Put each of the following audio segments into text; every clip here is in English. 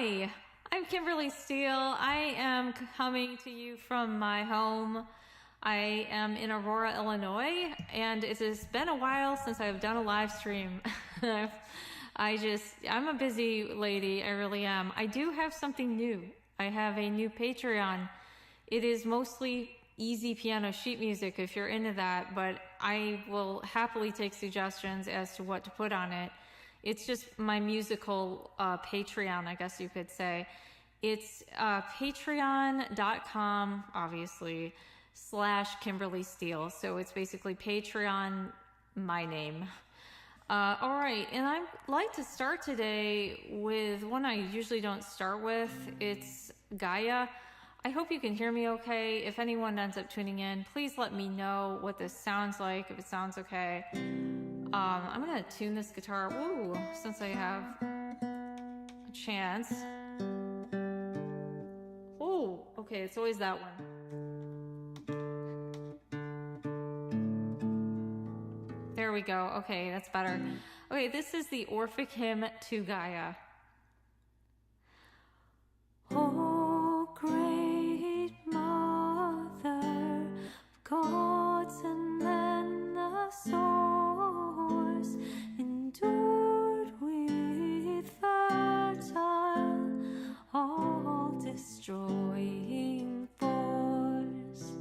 Hi, I'm Kimberly Steele. I am coming to you from my home. I am in Aurora, Illinois, and it has been a while since I've done a live stream. I'm a busy lady, I really am. I do have something new. I have a new Patreon. It is mostly easy piano sheet music if you're into that, but I will happily take suggestions as to what to put on it. It's just my musical Patreon, I guess you could say. It's patreon.com, obviously, /Kimberly Steele. So it's basically Patreon, my name. All right, and I'd like to start today with one I usually don't start with. It's Gaia. I hope you can hear me okay. If anyone ends up tuning in, please let me know what this sounds like, if it sounds okay. I'm gonna tune this guitar, since I have a chance. Oh, okay, it's always that one. There we go. Okay, that's better. Okay, this is the Orphic hymn to Gaia. Oh, great Mother of gods and men, the source endured with fertile, all destroying force,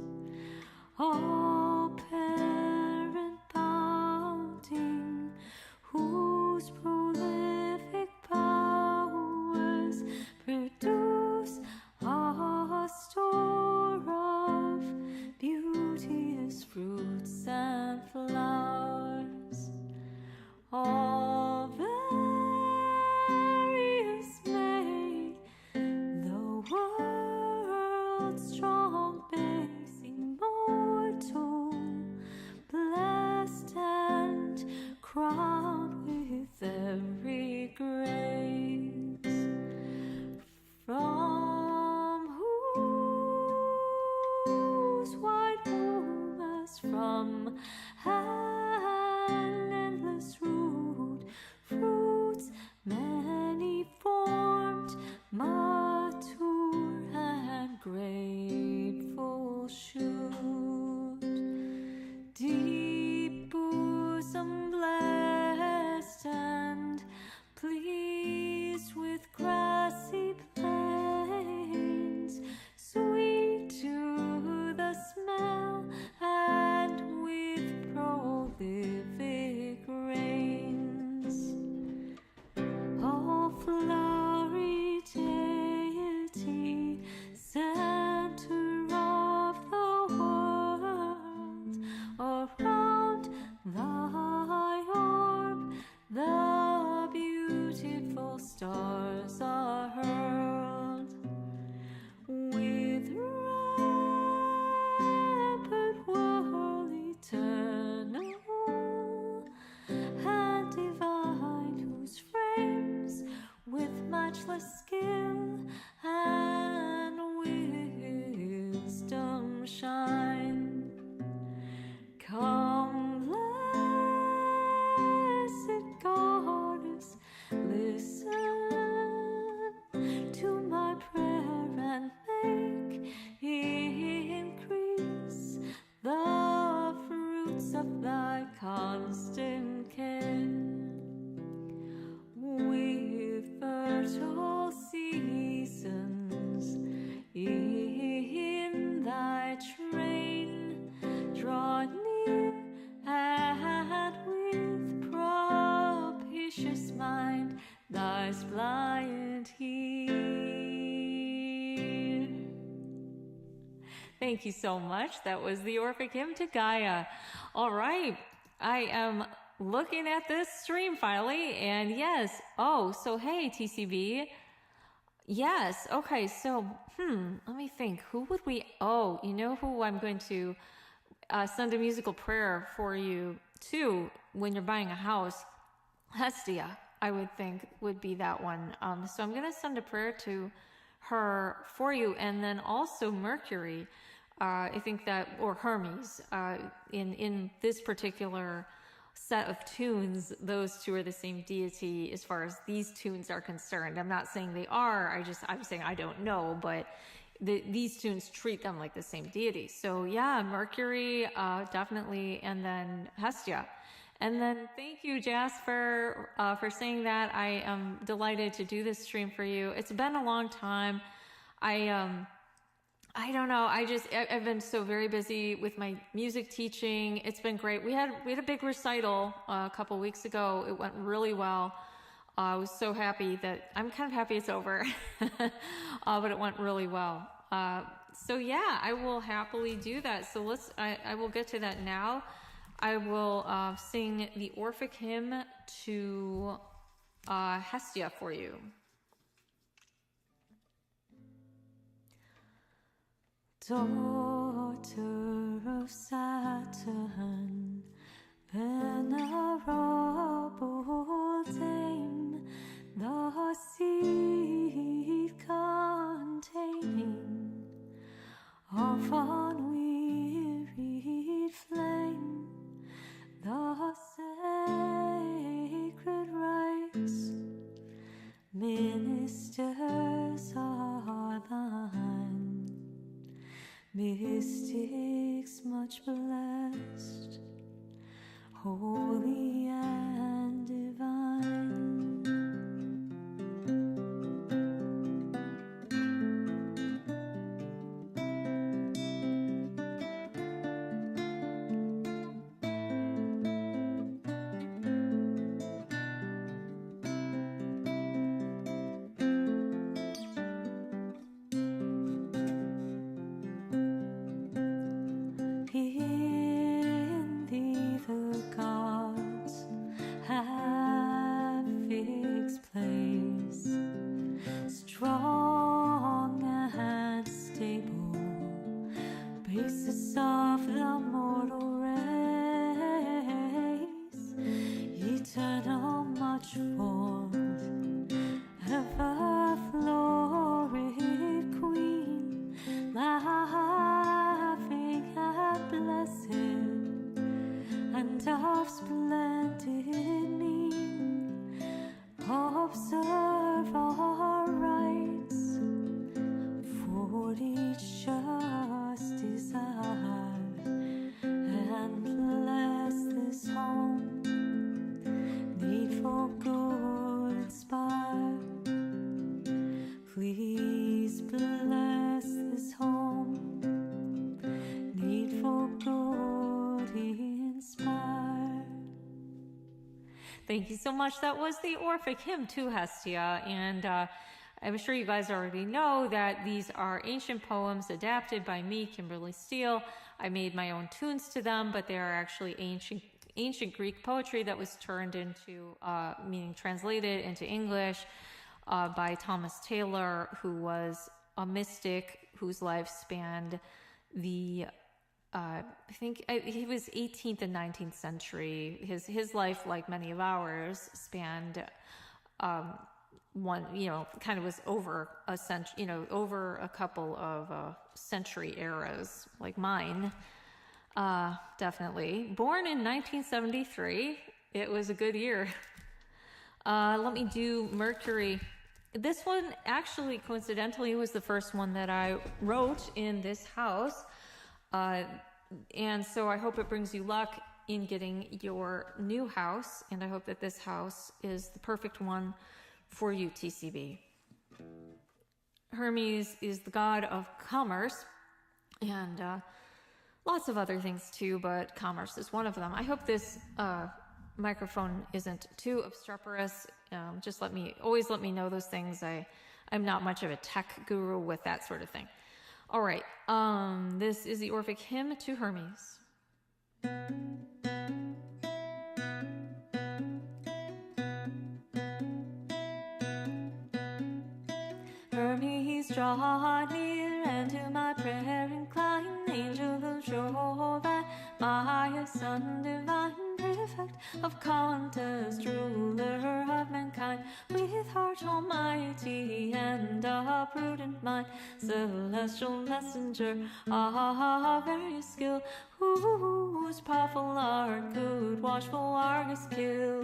all parent bounding, whose prolific powers produce a store of beauteous fruits and flowers, all various made the world's strong base immortal, blessed and crowned with every grace, from whose wide womb as from an endless root, fruits many formed, mature and grateful shoot, deep bosom blessed and pleased with grassy plains, sweet to the smell and with prolific rains, all flowery deity, center of the world, around thy orb the beautiful stars are hurled, with rapid whirl eternal and divine, whose frames with matchless skill and wisdom shine. Come, blessed goddess, listen to my prayer and make increase the fruits of thy constant care, with fertile seasons in thy train, draw near and with propitious mind thy suppliant hear. Thank you so much. That was the Orphic hymn to Gaia. All right, I am looking at this stream finally, and yes, so hey, TCB. Yes, okay, so, let me think. Who would we, you know who I'm going to send a musical prayer for you to when you're buying a house? Hestia, I would think, would be that one. So I'm going to send a prayer to her for you, and then also Mercury, I think that, or Hermes, in this particular set of tunes, those two are the same deity as far as these tunes are concerned. I'm not saying they are, I'm saying I don't know, but these tunes treat them like the same deity. So yeah, Mercury, definitely, and then Hestia. And then thank you, Jasper, for saying that. I am delighted to do this stream for you. It's been a long time. I don't know. I've been so very busy with my music teaching. It's been great. We had a big recital a couple weeks ago. It went really well. I was so happy I'm kind of happy it's over, but it went really well. So yeah, I will happily do that. So I will get to that now. I will sing the Orphic hymn to Hestia for you. Daughter of Saturn, venerable dame, the seed containing of unwearied flame, the sacred rites, ministers are thine, mystics much blessed, holy and divine. In thee the gods have fixed place, strong and stable, basis of the mortal race, eternal much formed, ever florid queen, laughing at blessed and of splendid mien, observe our rites for each just desire, and bless this home, needful good inspire. Please bless this home, needful good inspire. Thank you so much. That was the Orphic hymn to Hestia, and I'm sure you guys already know that these are ancient poems adapted by me, Kimberly Steele. I made my own tunes to them, but they are actually ancient Greek poetry that was turned into, meaning translated into English, by Thomas Taylor, who was a mystic whose life spanned I think he was 18th and 19th century. His life, like many of ours, spanned kind of was over a century, over a couple of century eras, like mine. Definitely. Born in 1973. It was a good year. Let me do Mercury. This one actually, coincidentally, was the first one that I wrote in this house. And so I hope it brings you luck in getting your new house. And I hope that this house is the perfect one for you, TCB. Hermes is the god of commerce and lots of other things too, but commerce is one of them. I hope this microphone isn't too obstreperous. Just always let me know those things. I'm not much of a tech guru with that sort of thing. All right, this is the Orphic hymn to Hermes. Hermes, draw near and to my prayer incline, angel of joy, my son divine, prefect of contest, ruler of mankind, with heart almighty and a prudent mind. thine, celestial messenger, ah, various skill, whose powerful art could watchful Argus kill.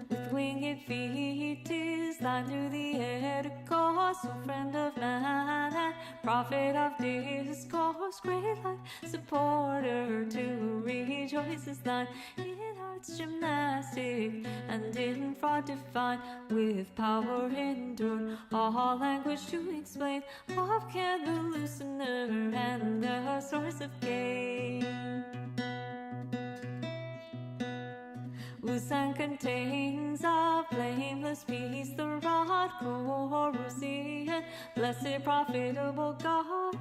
With winged feet is thine through the air to course, O friend of man and prophet of discourse, great light supporter to rejoice is thine, in arts gymnastic and in fraud divine, with power endured all language to explain, of care the loosener and the source of gain. Usan contains of blameless peace, the rod corrosive, blessed profitable God,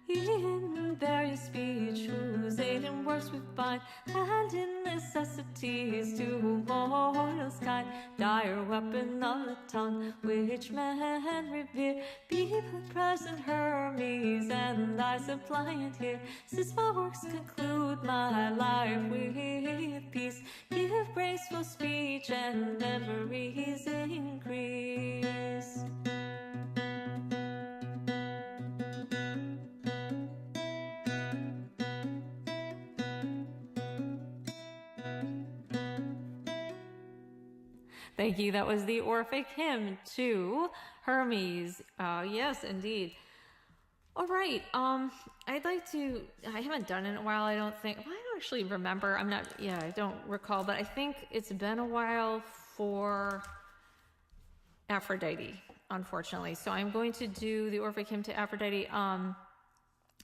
in various speech, whose aid and works we find, and in necessities to mortals kind, dire weapon of the tongue, which men revere, be the present Hermes, and thy suppliant here, since my works conclude my life with peace, give graceful speech and memories increase. Thank you. That was the Orphic hymn to Hermes. Yes, indeed. All right. I'd like to. I haven't done it in a while. I don't think. Well, I don't actually remember. I'm not. Yeah, I don't recall. But I think it's been a while for Aphrodite, unfortunately. So I'm going to do the Orphic hymn to Aphrodite.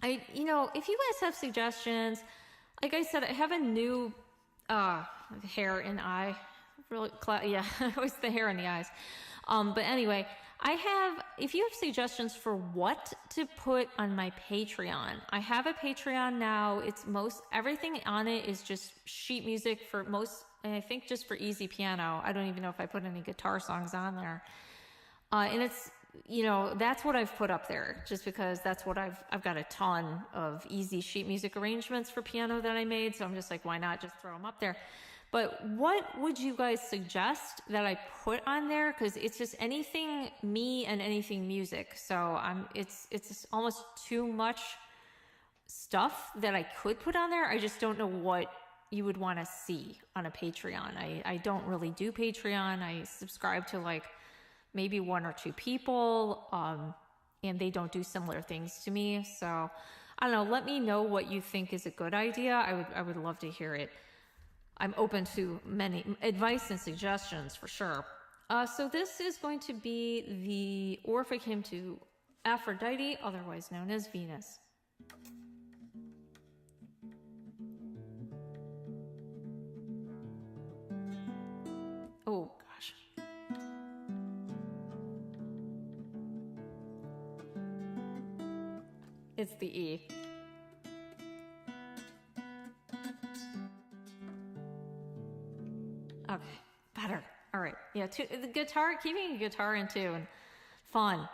If you guys have suggestions, like I said, I have a new hair and eye. Really, yeah, it was the hair in the eyes. But anyway, if you have suggestions for what to put on my Patreon, I have a Patreon now. Everything on it is just sheet music and I think just for easy piano. I don't even know if I put any guitar songs on there. And it's, that's what I've put up there just because that's what I've got a ton of easy sheet music arrangements for piano that I made. So I'm just like, why not just throw them up there? But what would you guys suggest that I put on there? Because it's just anything me and anything music. So it's almost too much stuff that I could put on there. I just don't know what you would want to see on a Patreon. I don't really do Patreon. I subscribe to like maybe one or two people, and they don't do similar things to me. So I don't know. Let me know what you think is a good idea. I would love to hear it. I'm open to many advice and suggestions for sure. So this is going to be the Orphic hymn to Aphrodite, otherwise known as Venus. Oh gosh. It's the E. Okay, better. All right. Yeah, the guitar, keeping a guitar in tune. Fun.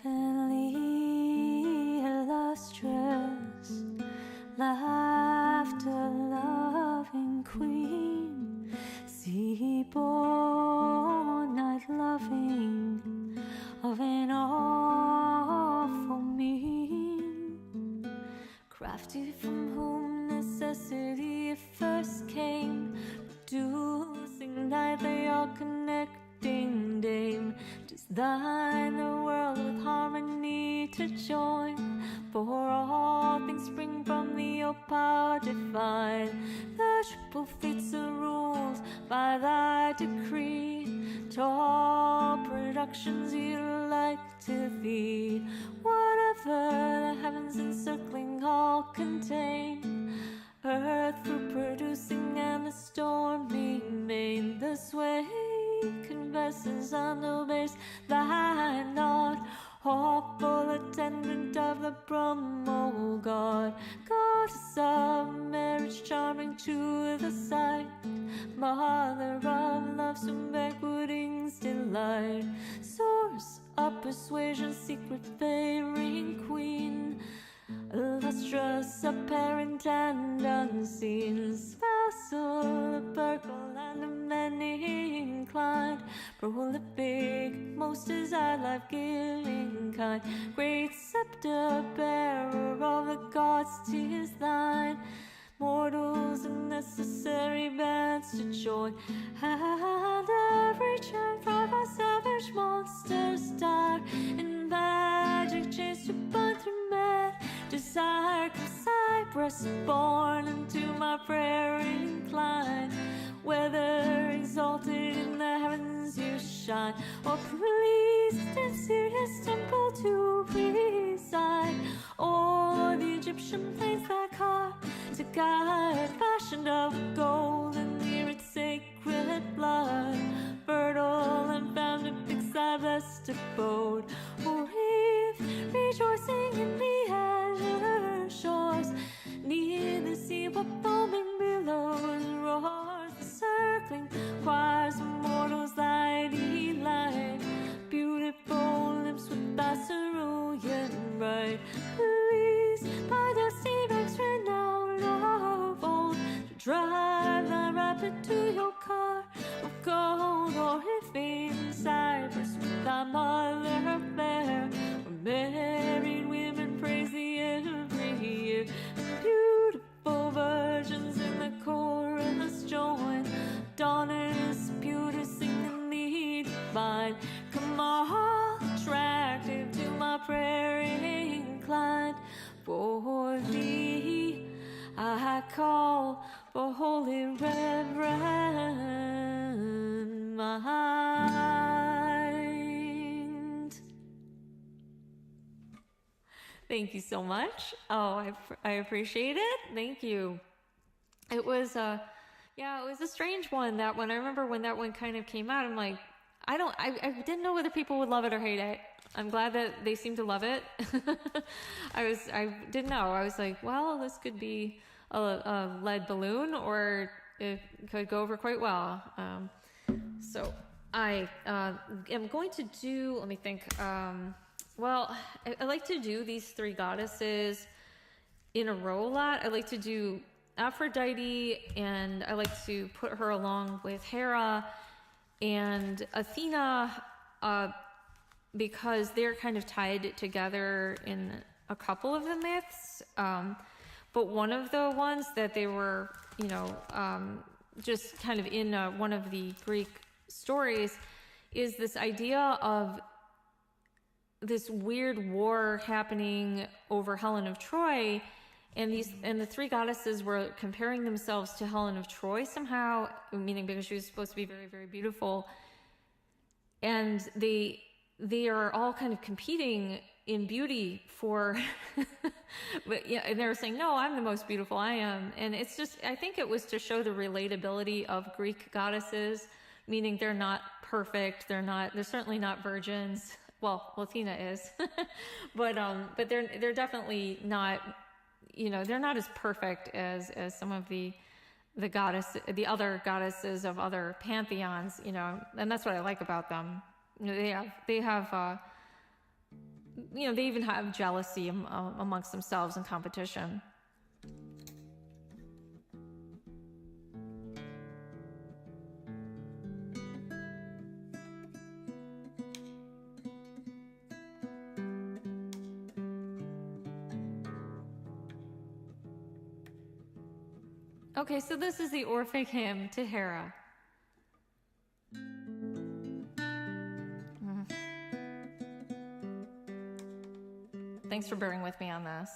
Heavenly, illustrious, laughter-loving queen, sea-born, night-loving, of an awful mien, crafty from whom necessity first came, producing neither your connecting dame. 'Tis thine the world with harmony to join, for all things spring from thee, O power divine. The triple fates are ruled by thy decree, to all productions like to thee. Whatever the heavens encircling all contain, earth reproducing and the stormy main, the sway confesses and obeys thy nod. awful attendant of the Bromo god, goddess of marriage, charming to the sight, mother of love, some banqueting's delight, source of persuasion, secret fairing queen, illustrious, apparent and unseen, spousal of Burkle and of many inclined, prolific, most is our life-giving kind, great scepter bearer of the gods, 'tis thine, mortals and necessary bands to join, and every chain from our savage monsters die, in magic chains to bind through men, desire come Cyprus born, into my prayer incline, whether exalted in the heavens you shine, or pleased in Sirius temple to reside, or the Egyptian plains that carve to guide, fashioned of gold and near its sacred blood, fertile and founded fix thy blessed abode, or Eve rejoicing in the azure shores, near the sea where foaming billows roars, the circling choirs of mortals thy delight, beautiful lips with thy cerulean bright, pleased by the sea banks renowned of old, to drive thy rapid to your car of gold, or if in Cyprus with thy mother fair, where married women praise thee every year, and beautiful virgins in the chorus join, daughters beauty singing thee divine, come all attractive to my prayer inclined, for thee I call for holy reverend mind. Thank you so much. Oh, I appreciate it. Thank you. It was it was a strange one, that one. I remember when that one kind of came out, I'm like, I didn't know whether people would love it or hate it. I'm glad that they seem to love it. I didn't know. I was like, well, this could be a lead balloon, or it could go over quite well. So I am going to do, let me think. Well, I like to do these three goddesses in a row a lot. I like to do Aphrodite, and I like to put her along with Hera and Athena, because they're kind of tied together in a couple of the myths. But one of the ones that they were, just kind of in one of the Greek stories is this idea of this weird war happening over Helen of Troy, and the three goddesses were comparing themselves to Helen of Troy somehow, meaning because she was supposed to be very, very beautiful, and they are all kind of competing in beauty for but yeah, and they were saying, no, I'm the most beautiful, I am. And it's just, I think it was to show the relatability of Greek goddesses, meaning they're not perfect, they're certainly not virgins. Well, Athena is, but they're definitely not, they're not as perfect as some of the other goddesses of other pantheons, and that's what I like about them. They have they even have jealousy amongst themselves in competition. Okay, so this is the Orphic hymn to Hera. Thanks for bearing with me on this.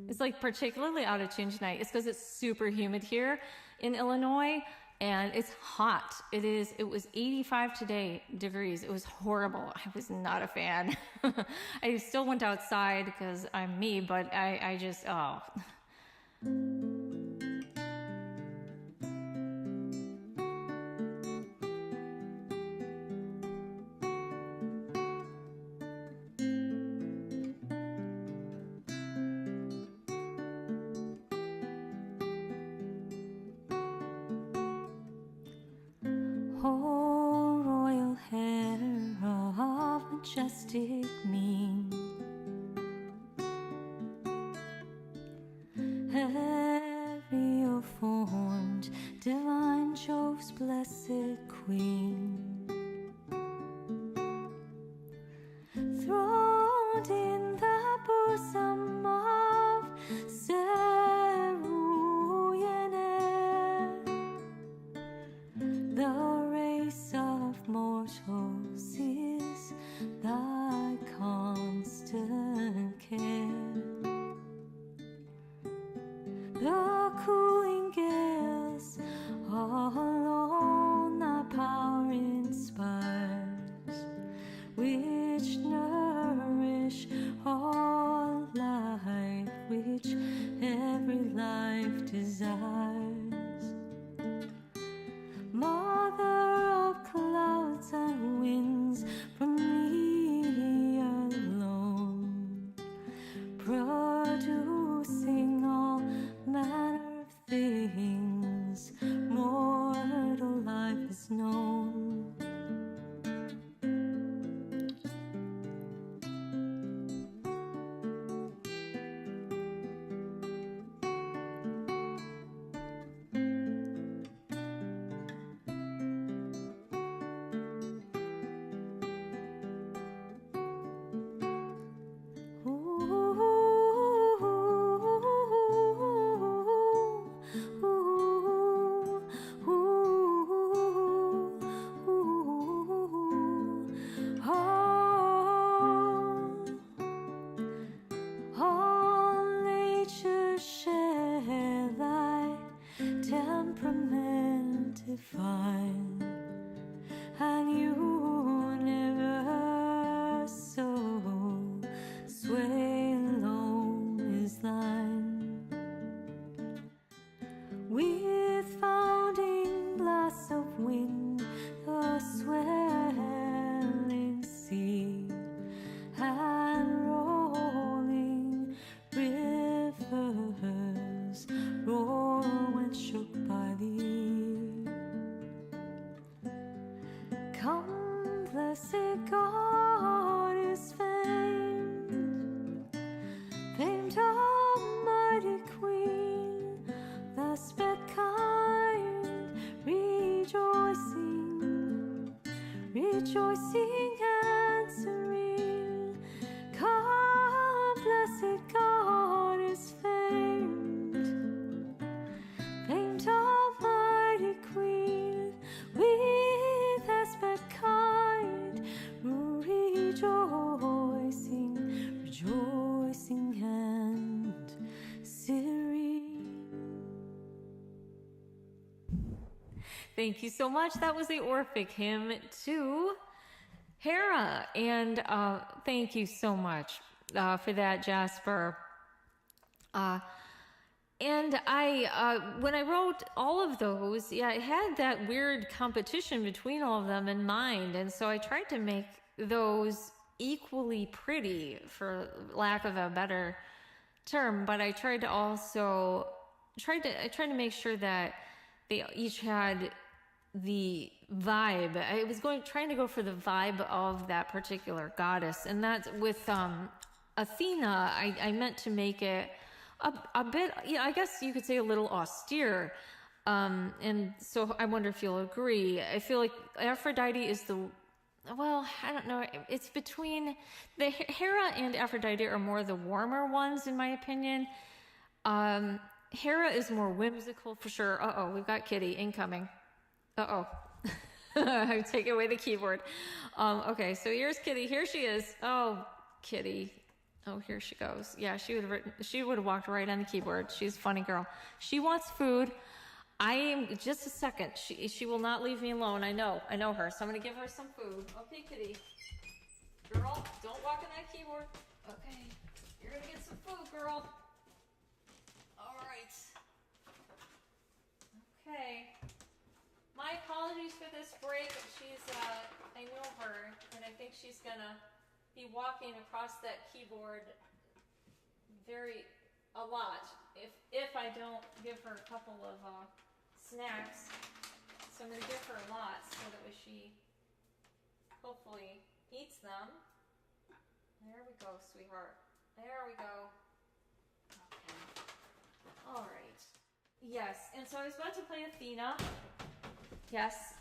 It's like particularly out of tune tonight. It's because it's super humid here in Illinois, and it's hot. It was 85 degrees. It was horrible. I was not a fan. I still went outside because I'm me, but I just, Oh, royal hair of majestic mien, aerial formed, divine Jove's blessed queen, throned in the bosom of cerulean air. The race of mortals is thy constant care. The cooling gales alone thy power inspires, which nourish all life, which every life desires. Mother of clouds and winds, from me alone, producing all manner of things mortal life has known. Temperament divine, and universal sway alone is thine. With founding blasts of wind, the swelling sea, and rolling rivers roar when shook by thee. Come, blessed God is famed, famed Almighty Queen, the sped kind, rejoicing, rejoicing and serene. Come, blessed God is famed, famed Almighty Queen, with aspect kind, rejoicing, rejoicing and serene. Thank you so much. That was the Orphic hymn to Hera, and thank you so much for that, Jasper. And when I wrote all of those, yeah, I had that weird competition between all of them in mind. And so I tried to make those equally pretty, for lack of a better term. But I tried to also, I tried to make sure that they each had the vibe. I was trying to go for the vibe of that particular goddess. And that's with Athena, I meant to make it a bit, yeah, I guess you could say a little austere. And so I wonder if you'll agree. I feel like Aphrodite is well, I don't know. It's between Hera and Aphrodite are more the warmer ones, in my opinion. Hera is more whimsical for sure. Uh-oh, we've got Kitty incoming. Uh-oh. I take away the keyboard. Okay, so here's Kitty. Here she is. Oh, Kitty. Oh, here she goes. Yeah, she would have walked right on the keyboard. She's a funny girl. She wants food. Just a second. She will not leave me alone. I know her. So I'm going to give her some food. Okay, Kitty. Girl, don't walk on that keyboard. Okay. You're going to get some food, girl. All right. Okay. My apologies for this break. I know her, and I think she's going to be walking across that keyboard a lot if I don't give her a couple of snacks. So I'm going to give her lots so that she hopefully eats them. There we go, sweetheart. There we go. Okay. All right. Yes, and so I was about to play Athena. Yes.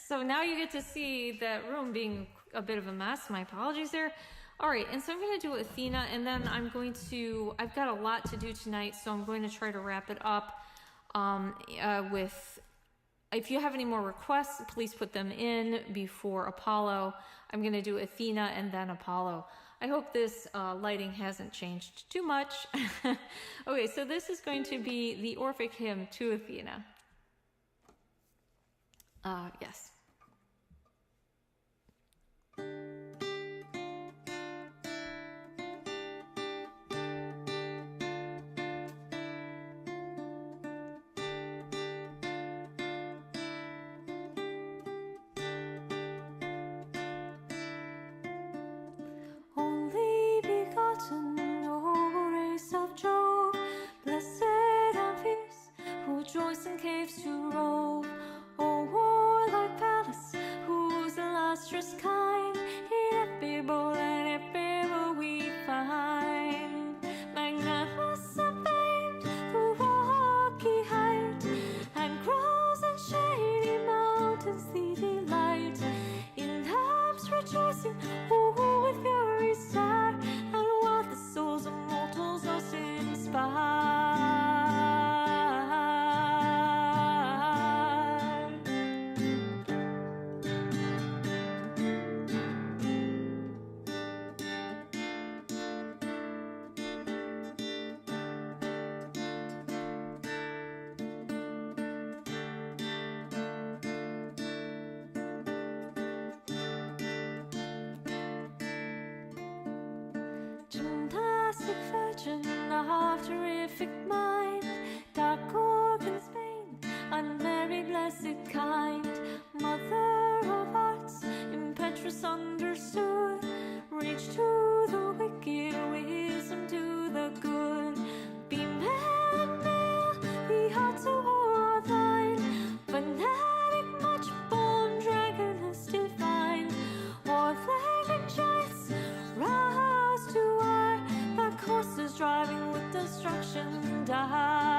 So now you get to see that room being a bit of a mess. My apologies there. All right, and so I'm going to do Athena, and then I've got a lot to do tonight, so I'm going to try to wrap it up with, if you have any more requests, please put them in before Apollo. I'm going to do Athena and then Apollo. I hope this lighting hasn't changed too much. Okay, so this is going to be the Orphic hymn to Athena. Yes. Only begotten, noble race of Jove, blessed and fierce, who joys in caves to rove. O warlike Pallas, whose illustrious kind ineffable and ephemeral we find. Magnanimous and famed through rocky height, and groves and shady mountains thee delight. In love's rejoicing, who with fury start, and what the souls of mortals most inspire. Gymnastic virgin of terrific mind, dark organ's vein, unmarried blessed kind, mother of arts, impetuous understood, reach to the wicked, wisdom to the good. Be male and male, the hearts of war are thine, fanatic much born, dragoness divine, war-flagging giants, roused to war, that courses driving with destruction die.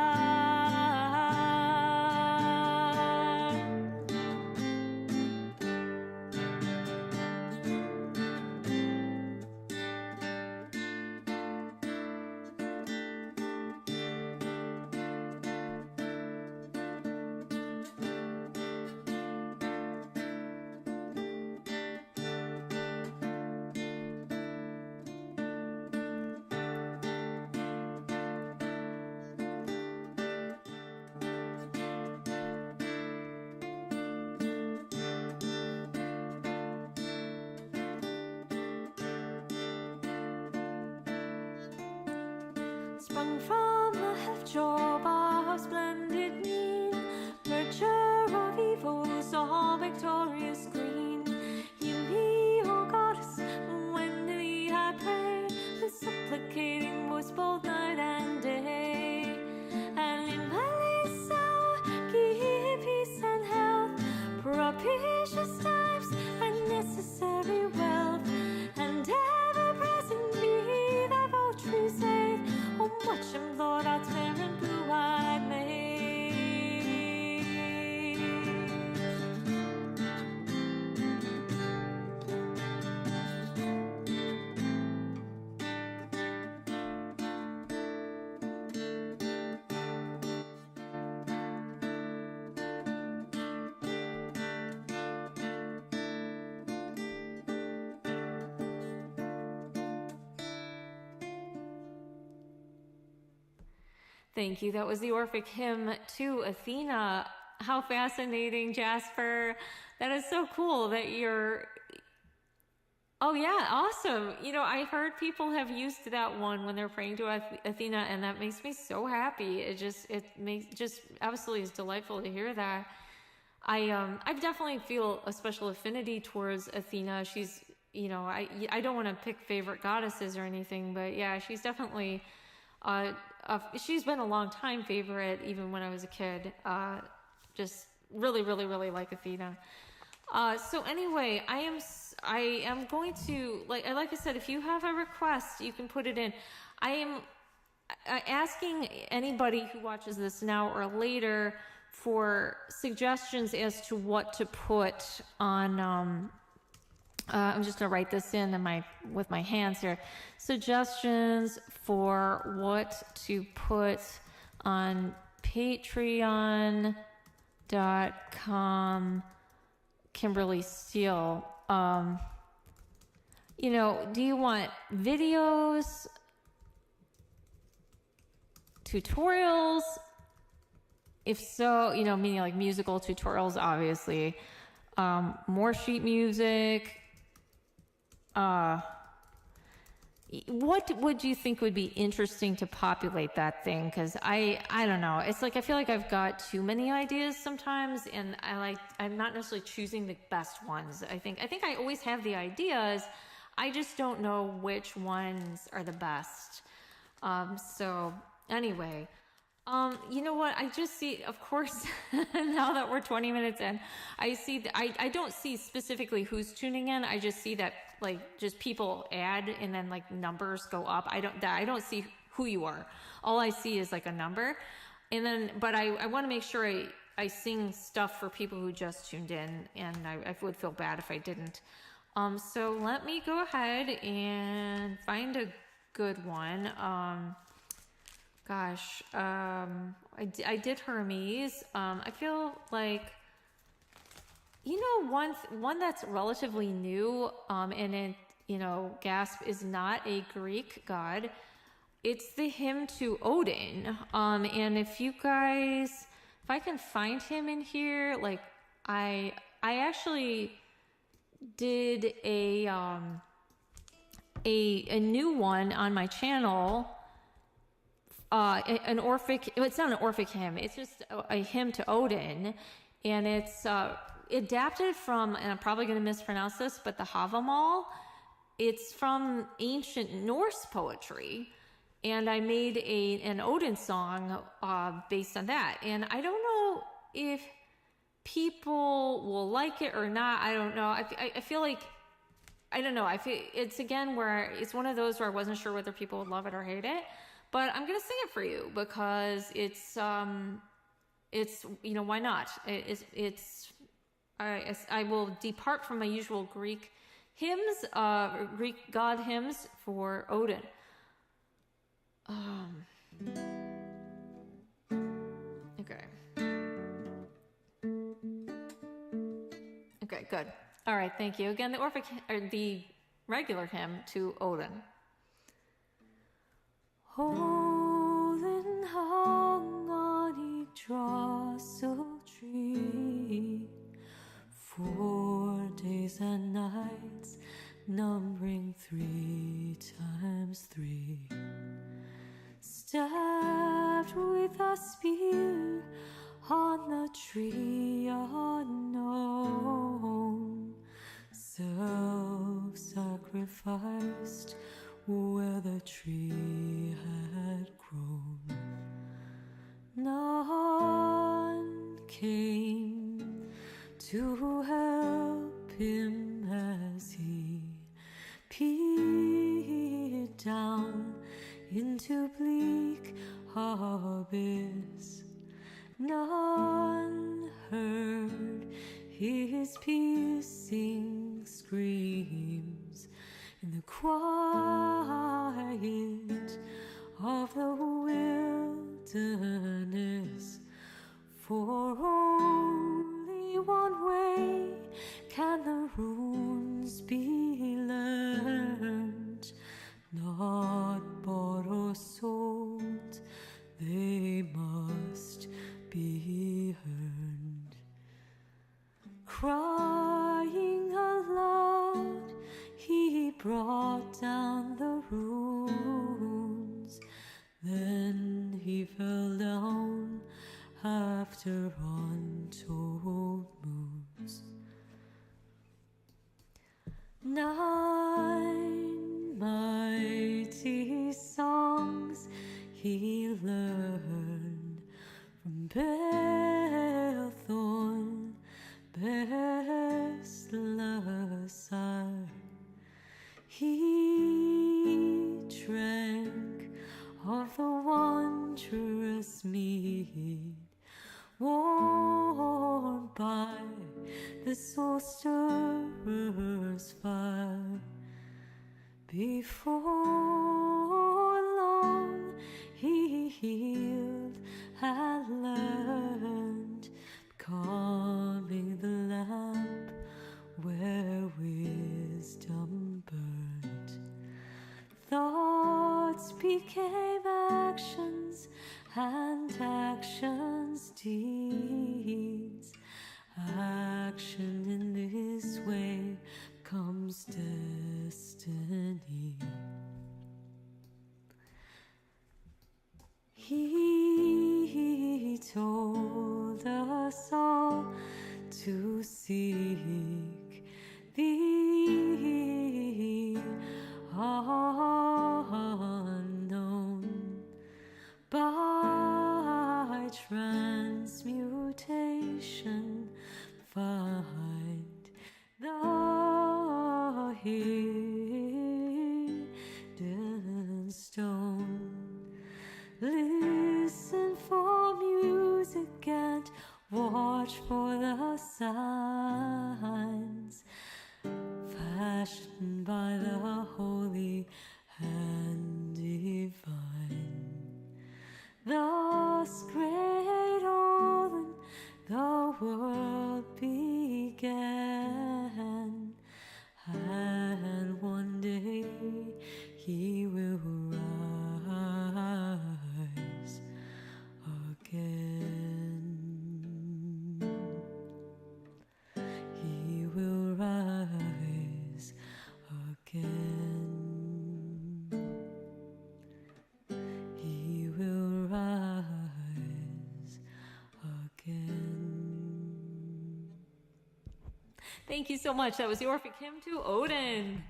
Sprung from the half-job of splendid mien, nurture of evils, all victorious queen. Hear me, O goddess, when to thee I pray, with supplicating voice both night and day. And in my least hour, give peace and health, propitious times and necessary wealth, and ever present be thy votaries aid. Oh, much implored God's fair and blue-eyed maid. Thank you. That was the Orphic hymn to Athena. How fascinating, Jasper. That is so cool that you're... Oh yeah, awesome. You know, I've heard people have used that one when they're praying to Athena, and that makes me so happy. It makes just absolutely is delightful to hear that. I definitely feel a special affinity towards Athena. She's, you know, I don't want to pick favorite goddesses or anything, but yeah, she's definitely she's been a long time favorite, even when I was a kid. Just really, really, really like Athena. So anyway, I am going to, like I said, if you have a request, you can put it in. I am asking anybody who watches this now or later for suggestions as to what to put on. I'm just gonna write this in with my hands here. Suggestions for what to put on Patreon.com. Kimberly Steele. Do you want videos, tutorials? If so, meaning like musical tutorials, obviously. More sheet music. What would you think would be interesting to populate that thing? Because I don't know. It's like I feel like I've got too many ideas sometimes, and I'm not necessarily choosing the best ones. I think I always have the ideas. I just don't know which ones are the best. So anyway. You know what? I just see, of course, now that we're 20 minutes in, I see that I don't see specifically who's tuning in. I just see that like just people add and then like numbers go up. I don't see who you are. All I see is like a number. And then, but I want to make sure I sing stuff for people who just tuned in, and I would feel bad if I didn't. So let me go ahead and find a good one. Gosh, I did Hermes. I feel like, one that's relatively new, and it, Gasp is not a Greek god. It's the hymn to Odin. And if I can find him in here, like I actually did a new one on my channel. An Orphic, it's not an Orphic hymn, it's just a hymn to Odin, and it's adapted from, and I'm probably going to mispronounce this, but the Havamal. It's from ancient Norse poetry, and I made an Odin song based on that, and I don't know if people will like it or not. I don't know. I feel like, I don't know, I feel it's again where it's one of those where I wasn't sure whether people would love it or hate it. But I'm going to sing it for you because it's why not? I will depart from my usual Greek hymns, Greek god hymns for Odin. Okay. Okay, good. All right, thank you. Again, the regular hymn to Odin. Odin hung on Yggdrasil tree 4 days and nights, numbering 3 times 3. Stabbed with a spear on the tree unknown, self-sacrificed where the tree had grown. None came to help him as he peered down into bleak abyss. None heard his piercing screams in the quiet of the wilderness. For only one way can the runes be learned, not bought or sold, they must be earned. Crying aloud, he brought down the runes. Then he fell down after untold moons. 9 mighty songs he learned from pale thorn, restless eye. He drank of the wondrous mead, warmed by the soul stirrer's fire. Before long he healed and learned, calming the lamp where wisdom burned. Thoughts became actions, and actions deeds. Action in this way comes destiny. He told us all to seek the unknown by transmutation. Find the hidden stone. Listen for music and watch for the signs fashioned by the holy and divine. Thus great Olin the world began, and one day he will rise again. He will rise again. He will rise again. Thank you so much. That was the Orphic hymn to Odin.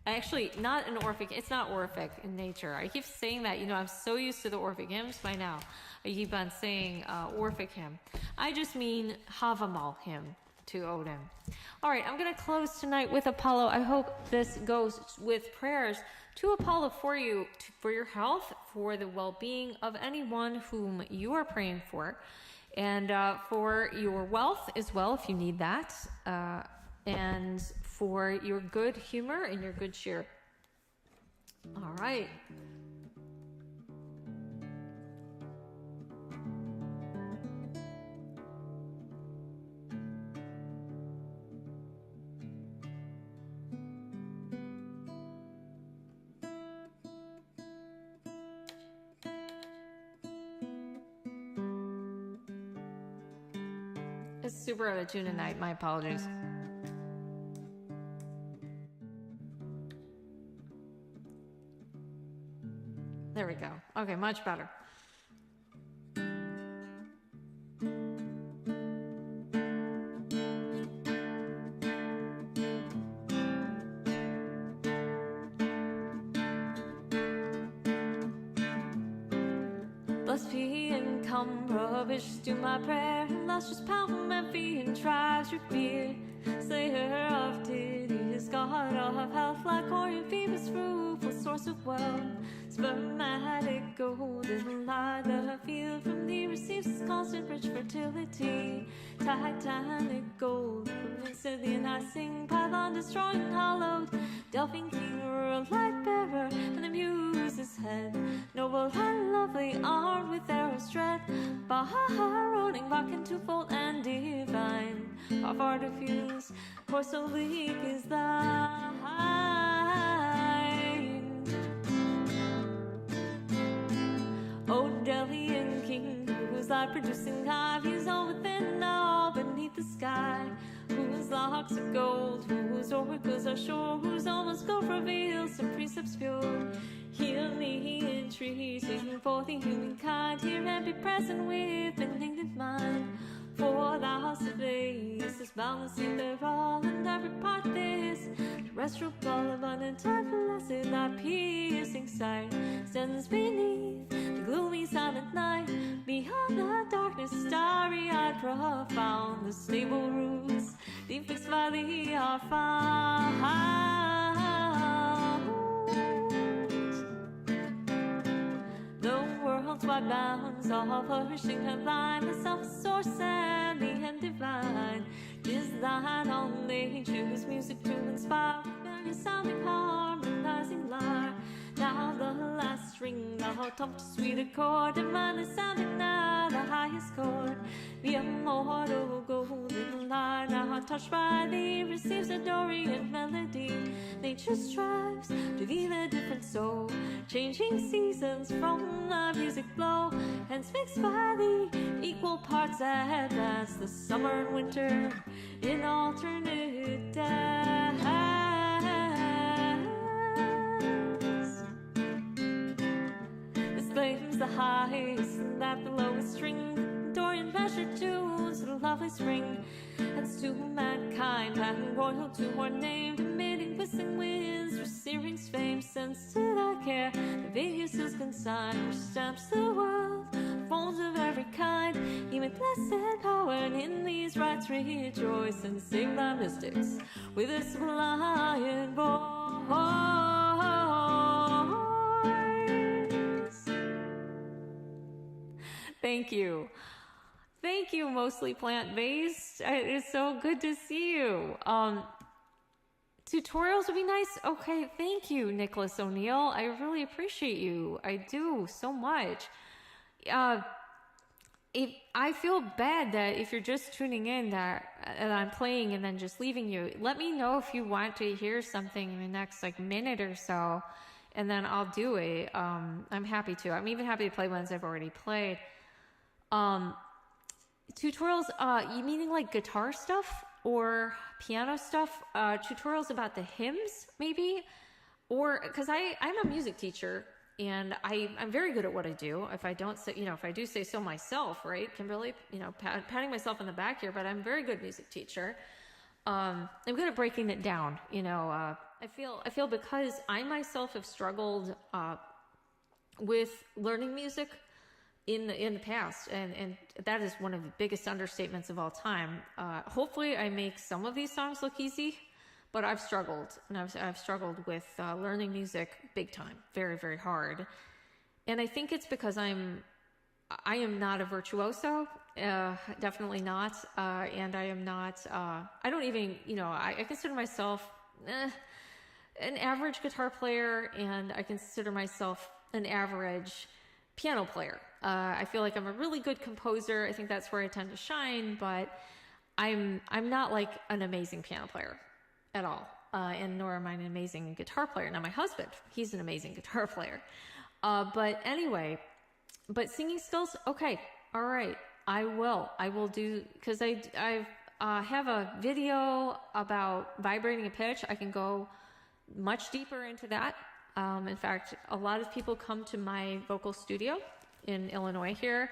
Actually, not an Orphic. It's not Orphic in nature. I keep saying that. You know, I'm so used to the Orphic hymns by now. I keep on saying Orphic hymn. I just mean Havamal hymn to Odin. All right, I'm going to close tonight with Apollo. I hope this goes with prayers to Apollo for you, for your health, for the well-being of anyone whom you are praying for, and for your wealth as well, if you need that, and for your good humor and your good cheer. All right. It's super out of tune tonight. My apologies. There we go. Okay, much better. Blessed be and come rubbish to my prayer, and let's just pound my feet and tribes revere. Slayer of deities, God of health, like Orion, Phoebus, fruitful source of wealth. Spermatic golden light that field from thee receives its constant rich fertility. Titanic gold, Scythian I sing, Python destroying hallowed, Delphine king, rural light bearer, and the muse's head, noble and lovely, armed with arrows dread, Bahar rolling back into twofold and divine. How far to fuse, course so leak is thine. O Delian king, whose light producing hive, he's all within, all beneath the sky, whose locks are gold, whose oracles are sure, whose almost gold reveals some precepts pure. Heal me, entreating for the humankind, hear and be present with benignant mind. philosophy is this balancing their all and every part is terrestrial, abundant, everlasting, that piercing sight stands beneath the gloomy silent night, beyond the darkness, starry-eyed, profound, the stable roots, deep fixed by the are found. The world's wide bounds, all flourishing headline, the self-source and the end divine. Is thine only choose music to inspire, very sounding harmonizing lyre. Now the last string, now top to sweet accord, divinely sounding now the highest chord. The immortal golden line, now touched by thee, receives a Dorian melody. Nature strives to be the different soul, changing seasons from the music flow, hence mixed by the equal parts advance the summer and winter in alternate dance. This claims the highest and that the lowest string, Dorian measure tunes the lovely spring, hence to mankind and royal to our name, emitting whistling winds, receiving's fame, sense to thy care, the Venus is consigned, which stamps the world, forms of every kind, even blessed power in these rites rejoice and sing thy mystics with a sublime voice. Thank you. Thank you, mostly plant-based. It is so good to see you. Tutorials would be nice. Okay, thank you, Nicholas O'Neill. I really appreciate you. I do so much. If I feel bad that if you're just tuning in that I'm playing and then just leaving you, let me know if you want to hear something in the next minute or so, and then I'll do it. I'm happy to. I'm even happy to play ones I've already played. Tutorials, you meaning like guitar stuff or piano stuff? Tutorials about the hymns, maybe? Or, because I'm a music teacher, and I'm very good at what I do. If I don't say, if I do say so myself, right? Kimberly, patting myself on the back here, but I'm a very good music teacher. I'm good at breaking it down. I feel because I myself have struggled with learning music in the past, and that is one of the biggest understatements of all time. Hopefully I make some of these songs look easy, but I've struggled, and I've struggled with learning music big time, very, very hard. And I think it's because I am not a virtuoso, definitely not, and I am not, I don't even, I consider myself an average guitar player, and I consider myself an average piano player. I feel like I'm a really good composer. I think that's where I tend to shine, but I'm not like an amazing piano player at all, and nor am I an amazing guitar player. Now my husband, he's an amazing guitar player. But anyway, singing skills, okay, all right, I will do, because I have a video about vibrating a pitch. I can go much deeper into that. In fact, a lot of people come to my vocal studio in Illinois here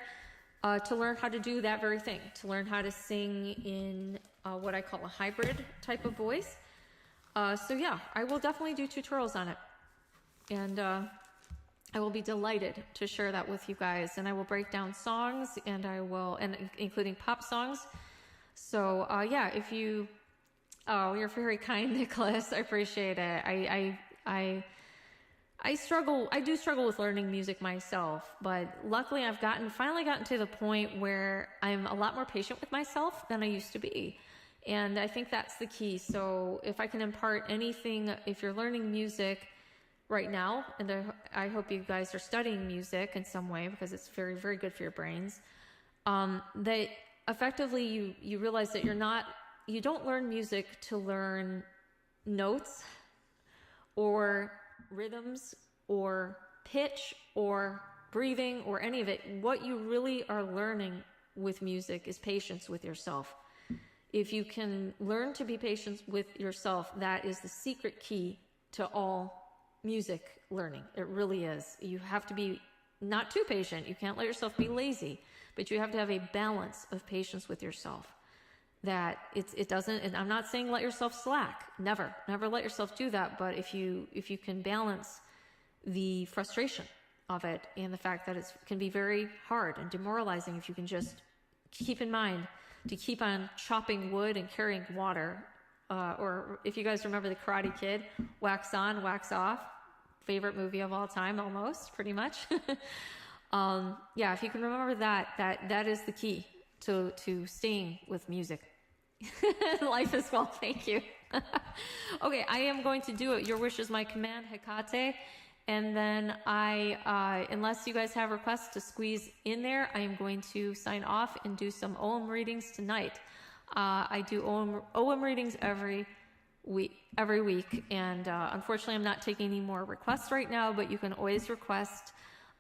to learn how to do that very thing, to learn how to sing in what I call a hybrid type of voice. So yeah, I will definitely do tutorials on it. And I will be delighted to share that with you guys. And I will break down songs, and including pop songs. So yeah, if you, you're very kind, Nicholas. I appreciate it. I do struggle with learning music myself, but luckily I've finally gotten to the point where I'm a lot more patient with myself than I used to be. And I think that's the key. So if I can impart anything, if you're learning music right now, and I hope you guys are studying music in some way, because it's very, very good for your brains, that effectively you realize that you don't learn music to learn notes or rhythms or pitch or breathing or any of it. What you really are learning with music is patience with yourself. If you can learn to be patient with yourself, that is the secret key to all music learning. It really is. You have to be not too patient. You can't let yourself be lazy, but you have to have a balance of patience with yourself. That it doesn't, and I'm not saying let yourself slack. Never let yourself do that. But if you can balance the frustration of it and the fact that it can be very hard and demoralizing, if you can just keep in mind to keep on chopping wood and carrying water, or if you guys remember the Karate Kid, wax on, wax off, favorite movie of all time, almost, pretty much. Yeah, if you can remember that is the key to staying with music. Life as well. Thank you. Okay, I am going to do it. Your wish is my command, Hecate. And then unless you guys have requests to squeeze in there, I am going to sign off and do some OM readings tonight. I do OM readings every week, and unfortunately, I'm not taking any more requests right now. But you can always request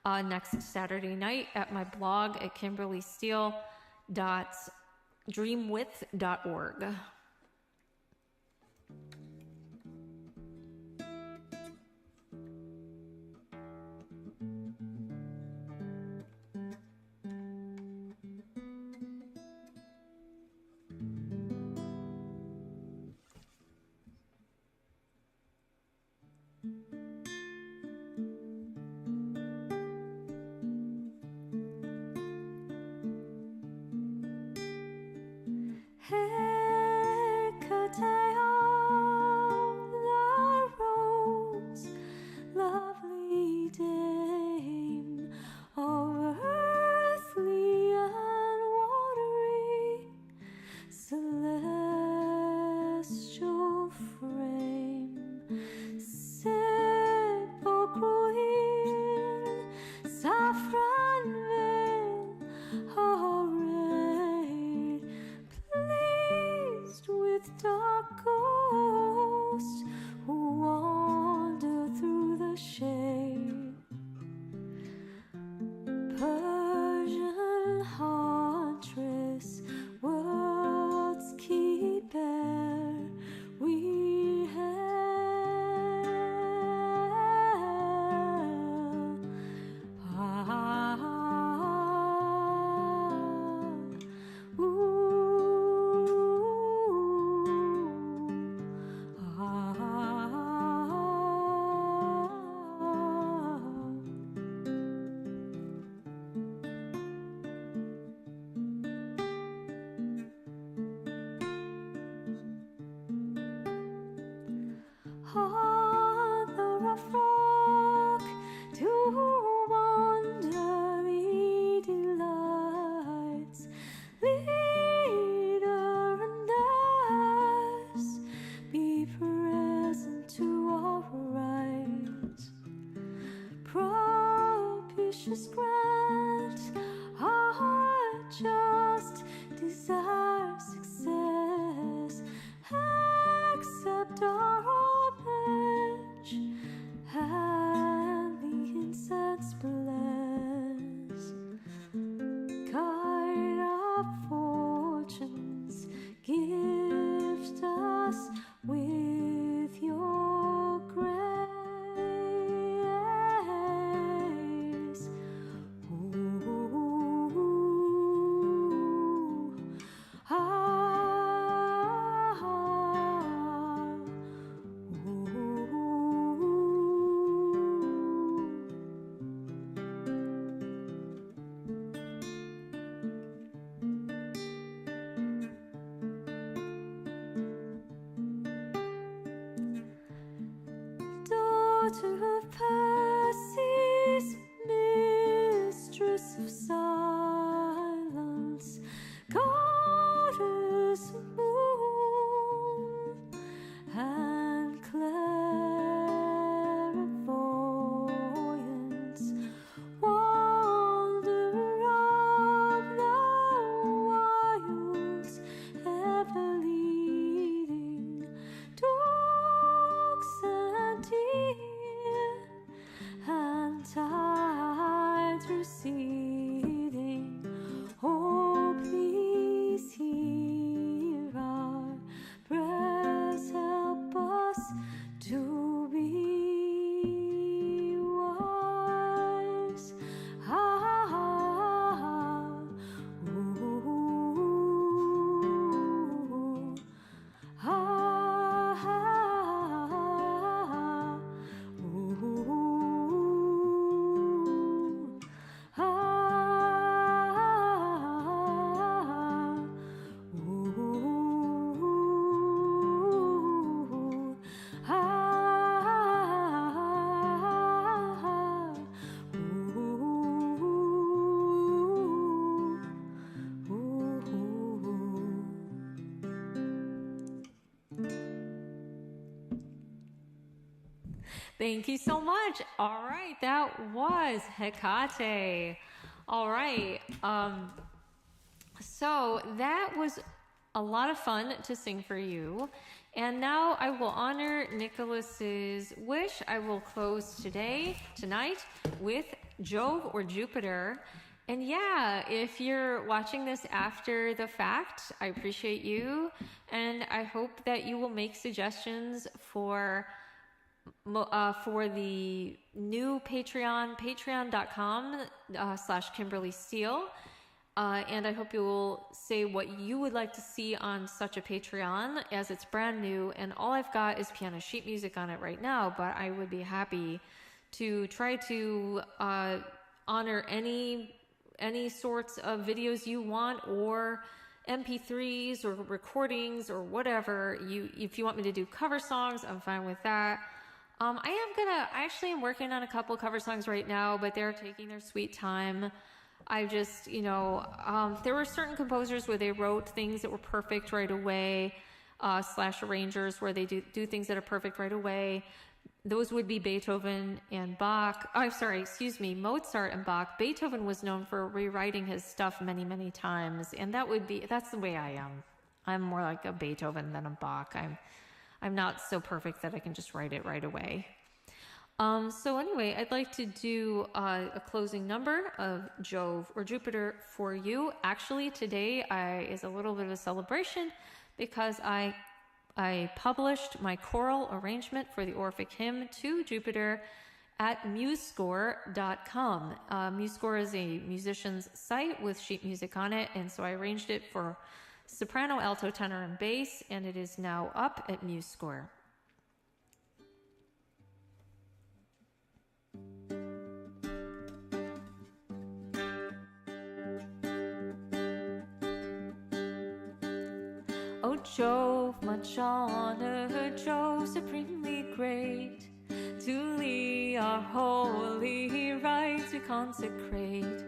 next Saturday night at my blog at kimberlysteele.dreamwith.org. Hecate of the rose, lovely dame of earthly and watery, celestial frame, sepulchral in saffron veil, arrayed, pleased with dark ghosts who wander through the shade. Persian huntress, world's keeper, we hail. On the rough rock to wander thee delights, leader and us, be present to our right. Propitious grant our heart just desire success. Accept our homage and the incense bless. Guide our fortunes, gift us with your grace. Daughter of Perseus, mistress of silence, goddess of moon and clairvoyance, wanderer of the wilds, ever leading dogs and deer, and Thank you so much. All right, that was Hecate. All right. So that was a lot of fun to sing for you. And now I will honor Nicholas's wish. I will close tonight, with Jove or Jupiter. And yeah, if you're watching this after the fact, I appreciate you. And I hope that you will make suggestions for the new Patreon, patreon.com/Kimberly Steele. And I hope you will say what you would like to see on such a Patreon, as it's brand new. And all I've got is piano sheet music on it right now, but I would be happy to try to honor any sorts of videos you want, or MP3s or recordings or whatever. If you want me to do cover songs, I'm fine with that. I actually am working on a couple cover songs right now, but they're taking their sweet time. I just, there were certain composers where they wrote things that were perfect right away, slash arrangers where they do things that are perfect right away. Those would be Beethoven and Bach. Mozart and Bach. Beethoven was known for rewriting his stuff many, many times, and that's the way I am. I'm more like a Beethoven than a Bach. I'm not so perfect that I can just write it right away. So anyway, I'd like to do a closing number of Jove or Jupiter for you. Actually, today is a little bit of a celebration because I published my choral arrangement for the Orphic hymn to Jupiter at musescore.com. Musescore is a musician's site with sheet music on it, and so I arranged it for soprano, alto, tenor, and bass, and it is now up at Musescore. O Jove, much honored Jove, supremely great, to thee our holy rites we consecrate,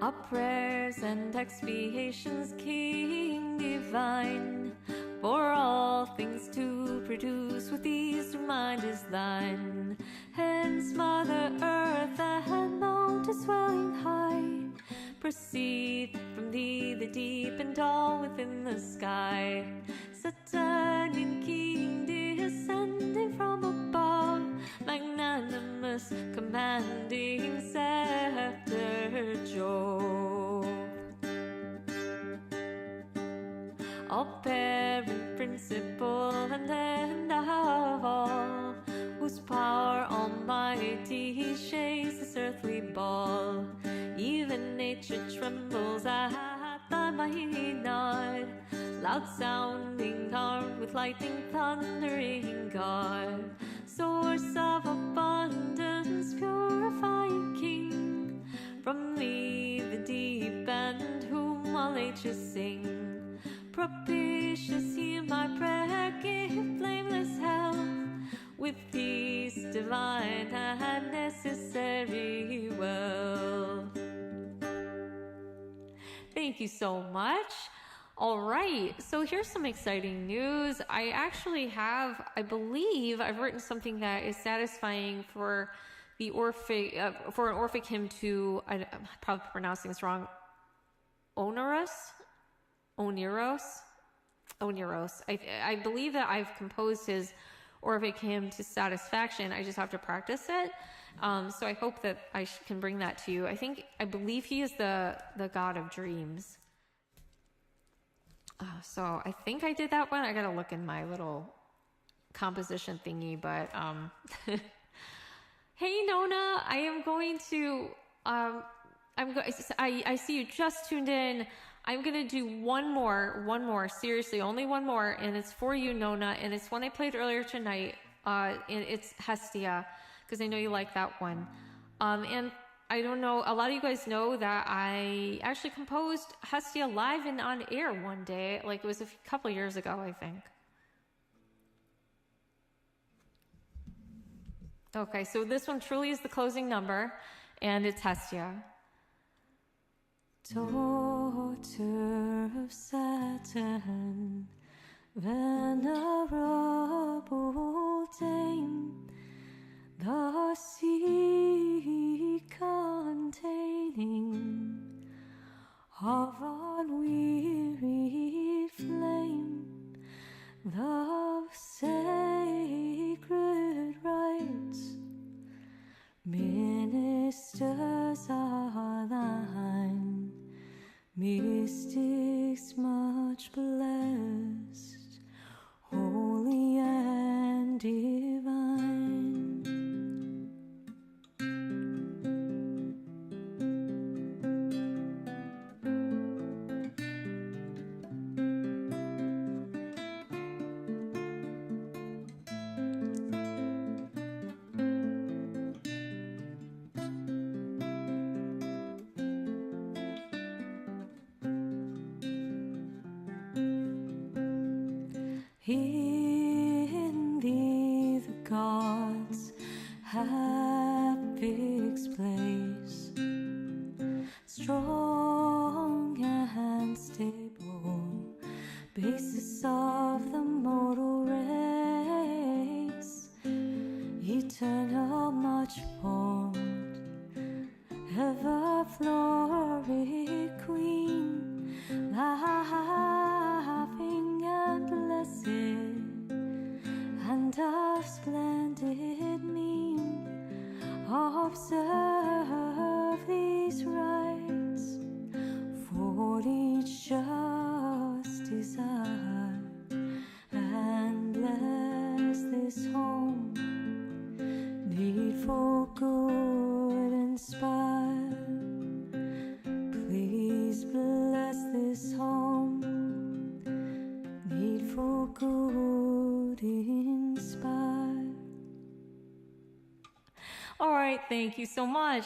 our prayers and expiations, King divine, for all things to produce with these remind is thine. Hence Mother Earth and Mount swelling high, proceed from thee the deep and all within the sky. Saturnian King descending from above, magnanimous commanding scepter Jove. All parent, principle, and end of all, whose power almighty shakes this earthly ball. Even nature trembles at thy mighty nod, loud sounding, armed with lightning, thundering God. Source of abundance, purifying King, from me the deep end, whom all nature sing. Propitious, hear my prayer, give blameless health, with peace divine and necessary wealth. Thank you so much. All right, so here's some exciting news. I believe I've written something that is satisfying for the Orphic, for an Orphic hymn to, I'm probably pronouncing this wrong, Oneros. I believe that I've composed his Orphic hymn to satisfaction. I just have to practice it. So I hope that I can bring that to you. I believe he is the god of dreams. So I think I did that one. I gotta look in my little composition thingy, but hey Nona, I am going to I see you just tuned in. I'm gonna do one more, seriously, only one more, and it's for you, Nona, and it's one I played earlier tonight. And it's Hestia, because I know you like that one. And I don't know, a lot of you guys know that I actually composed Hestia live and on air one day, like it was a couple of years ago, I think. Okay, so this one truly is the closing number, and it's Hestia. Daughter of Saturn, venerable dame, the sea containing of unwearied flame, the sacred rites, ministers are thine, mystics much blessed, holy and divine. In thee the gods have fixed place, strong and stable, basis of the mortal race, eternal, much formed, ever florid queen, laughing and blessed, and of splendid mien, observe these rites, for each just desire, and bless this home, needful good inspire. Please bless this home, needful good inspire. All right, thank you so much.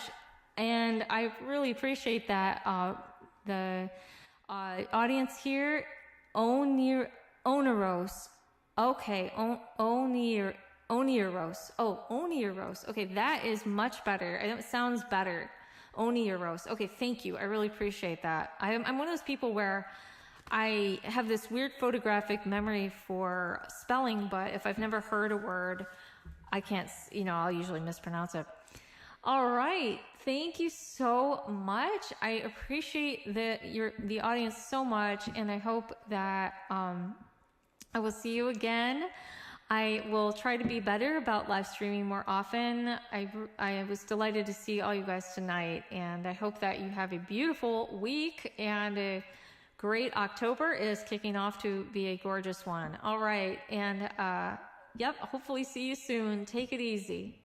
And I really appreciate that. The audience here, Oneros. Okay, Oneros. Oh, Oneros. Okay, that is much better. It sounds better. Oneros. Okay, thank you. I really appreciate that. I'm one of those people where I have this weird photographic memory for spelling, but if I've never heard a word, I can't, I'll usually mispronounce it. All right. Thank you so much. I appreciate the audience so much, and I hope that I will see you again. I will try to be better about live streaming more often. I was delighted to see all you guys tonight, and I hope that you have a beautiful week and a great October is kicking off to be a gorgeous one. All right. And, hopefully see you soon. Take it easy.